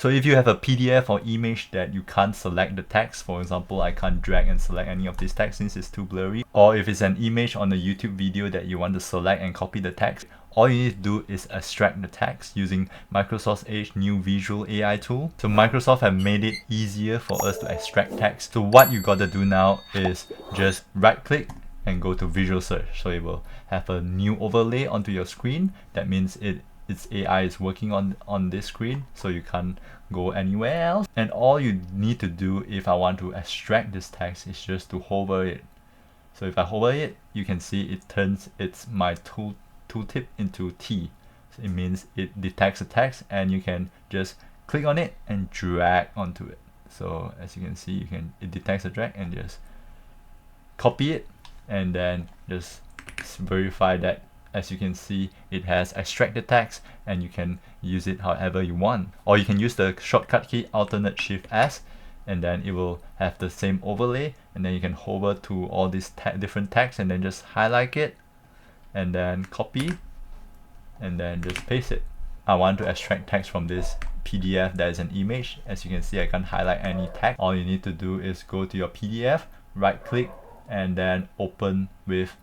So if you have a PDF or image that you can't select the text, for example, I can't drag and select any of this text since it's too blurry, or if it's an image on a YouTube video that you want to select and copy the text, all you need to do is extract the text using Microsoft Edge new visual AI tool. So Microsoft have made it easier for us to extract text. So what you gotta do now is just right click and go to visual search. So it will have a new overlay onto your screen. That means its AI is working on this screen, so you can't go anywhere else. And all you need to do if I want to extract this text is just to hover it. So if I hover it, you can see it turns my tooltip into T. So it means it detects the text and you can just click on it and drag onto it. So as you can see, it detects a drag and just copy it and then just verify that. As you can see, it has extracted text and you can use it however you want. Or you can use the shortcut key Alternate Shift S and then it will have the same overlay, and then you can hover to all these different text and then just highlight it and then copy and then just paste it. I want to extract text from this PDF that is an image. As you can see, I can't highlight any text. All you need to do is go to your PDF, right click and then open with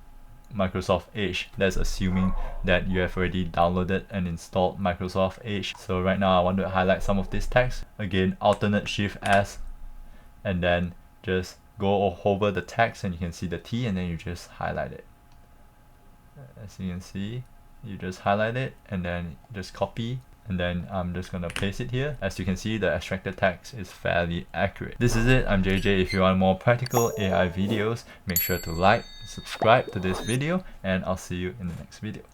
Microsoft Edge. That's assuming that you have already downloaded and installed Microsoft Edge. So right now I want to highlight some of this text. Again, Alternate Shift S and then just go or hover the text and you can see the T and then you just highlight it. As you can see, you just highlight it and then just copy, and then I'm just gonna paste it here. As you can see, the extracted text is fairly accurate. This is it. I'm JJ. If you want more practical AI videos, make sure to like, subscribe to this video, and I'll see you in the next video.